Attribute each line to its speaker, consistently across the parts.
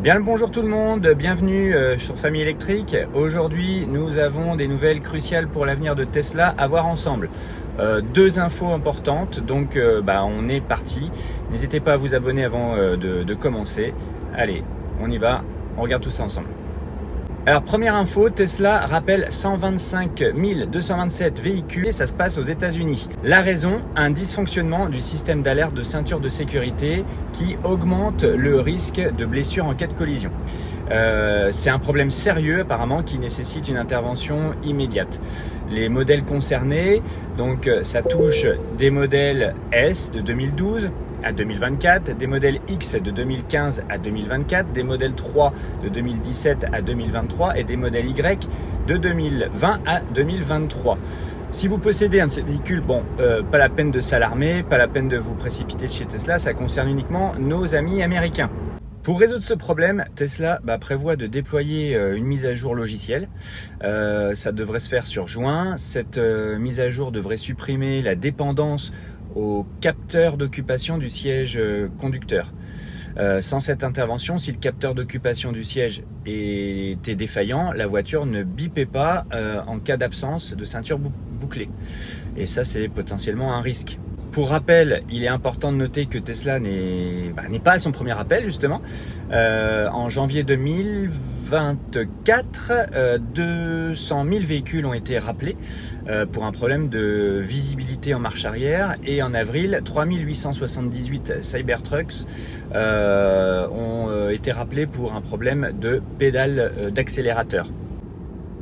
Speaker 1: Bien le bonjour tout le monde, bienvenue sur Famille Électrique. Aujourd'hui, nous avons des nouvelles cruciales pour l'avenir de Tesla à voir ensemble. Deux infos importantes, donc on est parti. N'hésitez pas à vous abonner avant de commencer. Allez, on y va, on regarde tout ça ensemble. Alors première info, Tesla rappelle 125 227 véhicules et ça se passe aux États-Unis. La raison, un dysfonctionnement du système d'alerte de ceinture de sécurité qui augmente le risque de blessure en cas de collision. C'est un problème sérieux apparemment qui nécessite une intervention immédiate. Les modèles concernés, donc ça touche des modèles S de 2012 à 2024, des modèles X de 2015 à 2024, des modèles 3 de 2017 à 2023 et des modèles Y de 2020 à 2023. Si vous possédez un de ces véhicules, pas la peine de s'alarmer, pas la peine de vous précipiter chez Tesla, ça concerne uniquement nos amis américains. Pour résoudre ce problème, Tesla prévoit de déployer une mise à jour logicielle. Ça devrait se faire sur juin. Cette mise à jour devrait supprimer la dépendance au capteur d'occupation du siège conducteur. Sans cette intervention, si le capteur d'occupation du siège était défaillant, la voiture ne bipait pas en cas d'absence de ceinture bouclée. Et ça, c'est potentiellement un risque. Pour rappel, il est important de noter que Tesla n'est pas à son premier appel justement. En janvier 2024, 200 000 véhicules ont été rappelés pour un problème de visibilité en marche arrière. Et en avril, 3878 Cybertrucks ont été rappelés pour un problème de pédale d'accélérateur.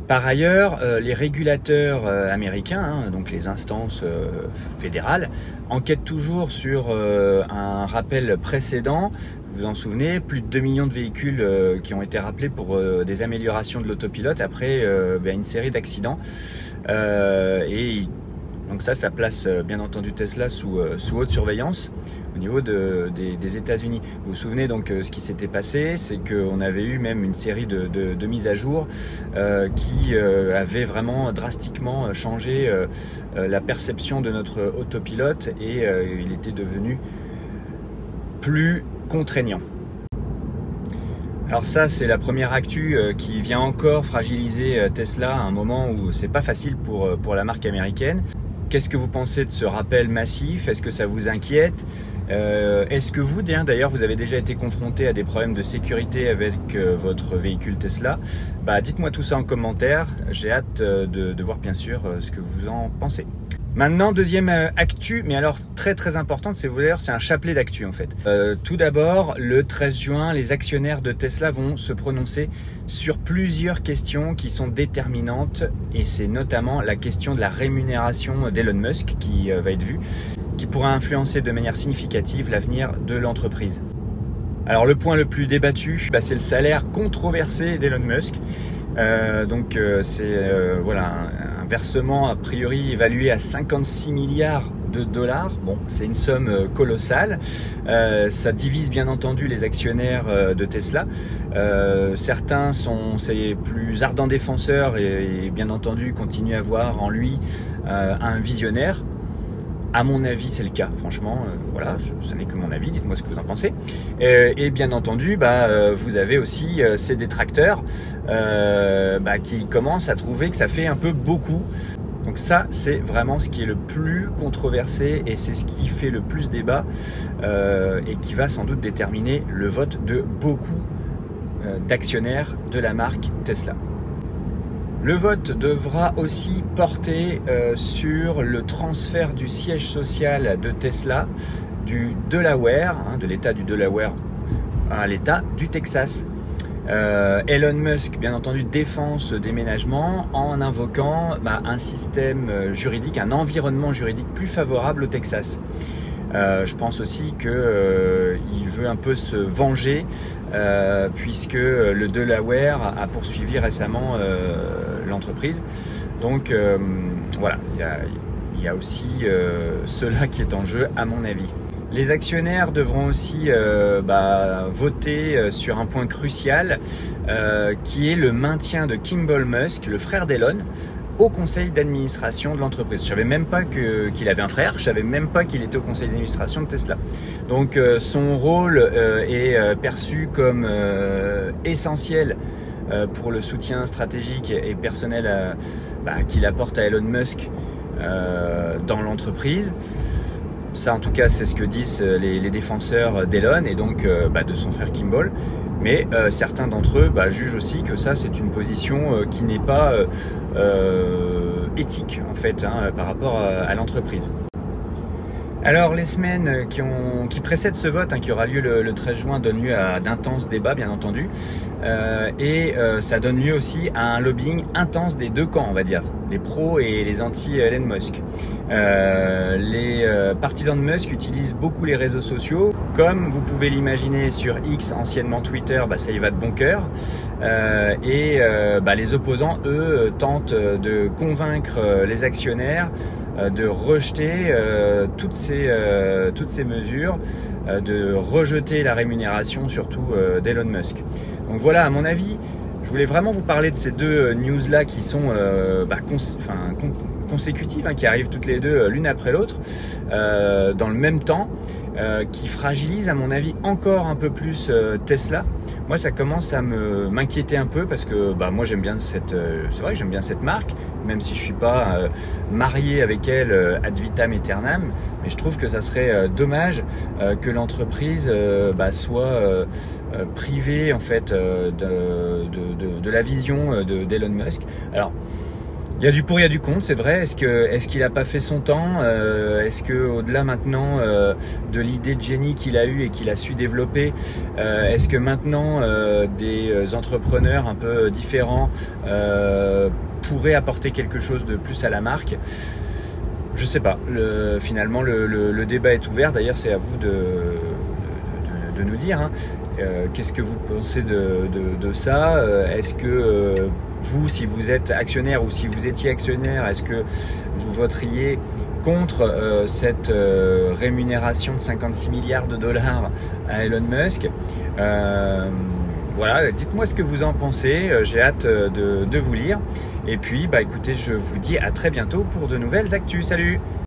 Speaker 1: Par ailleurs, les régulateurs américains, donc les instances fédérales, enquêtent toujours sur un rappel précédent. Vous vous en souvenez, plus de 2 millions de véhicules qui ont été rappelés pour des améliorations de l'autopilote après une série d'accidents. Donc ça place bien entendu Tesla sous haute surveillance au niveau des États-Unis. Vous vous souvenez donc ce qui s'était passé, c'est qu'on avait eu même une série de mises à jour qui avaient vraiment drastiquement changé la perception de notre autopilote et il était devenu plus contraignant. Alors ça, c'est la première actu qui vient encore fragiliser Tesla à un moment où c'est pas facile pour la marque américaine. Qu'est-ce que vous pensez de ce rappel massif? Est-ce que ça vous inquiète? Est-ce que vous, d'ailleurs, vous avez déjà été confronté à des problèmes de sécurité avec votre véhicule Tesla? Dites-moi tout ça en commentaire. J'ai hâte de voir bien sûr ce que vous en pensez. Maintenant, deuxième actu, mais alors très importante, c'est un chapelet d'actu en fait. Tout d'abord, le 13 juin, les actionnaires de Tesla vont se prononcer sur plusieurs questions qui sont déterminantes et c'est notamment la question de la rémunération d'Elon Musk qui va être vue, qui pourra influencer de manière significative l'avenir de l'entreprise. Alors le point le plus débattu, c'est le salaire controversé d'Elon Musk. C'est un versement a priori évalué à 56 milliards de dollars. Bon, c'est une somme colossale. Ça divise bien entendu les actionnaires de Tesla. Certains sont ses plus ardents défenseurs et bien entendu continuent à voir en lui un visionnaire. À mon avis, c'est le cas. Franchement, ce n'est que mon avis. Dites-moi ce que vous en pensez. Et bien entendu, vous avez aussi ces détracteurs qui commencent à trouver que ça fait un peu beaucoup. Donc ça, c'est vraiment ce qui est le plus controversé et c'est ce qui fait le plus débat et qui va sans doute déterminer le vote de beaucoup d'actionnaires de la marque Tesla. Le vote devra aussi porter sur le transfert du siège social de Tesla du Delaware, de l'État du Delaware à l'État du Texas. Elon Musk, bien entendu, défend ce déménagement en invoquant un système juridique, un environnement juridique plus favorable au Texas. Je pense aussi qu'il veut un peu se venger puisque le Delaware a poursuivi récemment l'entreprise. Donc il y a aussi cela qui est en jeu à mon avis. Les actionnaires devront aussi voter sur un point crucial qui est le maintien de Kimball Musk, le frère d'Elon, au conseil d'administration de l'entreprise. Je savais même pas qu'il avait un frère, je savais même pas qu'il était au conseil d'administration de Tesla. Donc son rôle est perçu comme essentiel pour le soutien stratégique et personnel qu'il apporte à Elon Musk dans l'entreprise. Ça, en tout cas, c'est ce que disent les défenseurs d'Elon et donc de son frère Kimball. Mais certains d'entre eux jugent aussi que ça, c'est une position qui n'est pas éthique, en fait, par rapport à l'entreprise. Alors, les semaines qui précèdent ce vote, qui aura lieu le 13 juin, donnent lieu à d'intenses débats, bien entendu. Et ça donne lieu aussi à un lobbying intense des deux camps, on va dire, les pros et les anti-Elon Musk. Les partisans de Musk utilisent beaucoup les réseaux sociaux. Comme vous pouvez l'imaginer sur X, anciennement Twitter, ça y va de bon cœur. Les opposants, eux, tentent de convaincre les actionnaires de rejeter toutes ces mesures, de rejeter la rémunération surtout d'Elon Musk. Donc voilà, à mon avis, je voulais vraiment vous parler de ces deux news-là qui sont consécutives, qui arrivent toutes les deux l'une après l'autre, dans le même temps, qui fragilisent à mon avis encore un peu plus Tesla. Moi, ça commence à m'inquiéter un peu parce que moi j'aime bien c'est vrai que j'aime bien cette marque, même si je suis pas marié avec elle ad vitam aeternam, mais je trouve que ça serait dommage que l'entreprise soit privée en fait de la vision d'Elon Musk. Alors, il y a du pour, il y a du contre, c'est vrai. Est-ce qu'il a pas fait son temps? Est-ce que au-delà maintenant de l'idée de génie qu'il a eue et qu'il a su développer, est-ce que maintenant des entrepreneurs un peu différents pourraient apporter quelque chose de plus à la marque? Je sais pas. Finalement, le débat est ouvert. D'ailleurs, c'est à vous de nous dire. Qu'est-ce que vous pensez de ça? Est-ce que vous, si vous êtes actionnaire ou si vous étiez actionnaire, est-ce que vous voteriez contre cette rémunération de 56 milliards de dollars à Elon Musk? Voilà, dites-moi ce que vous en pensez. J'ai hâte de vous lire. Et puis, écoutez, je vous dis à très bientôt pour de nouvelles actus. Salut!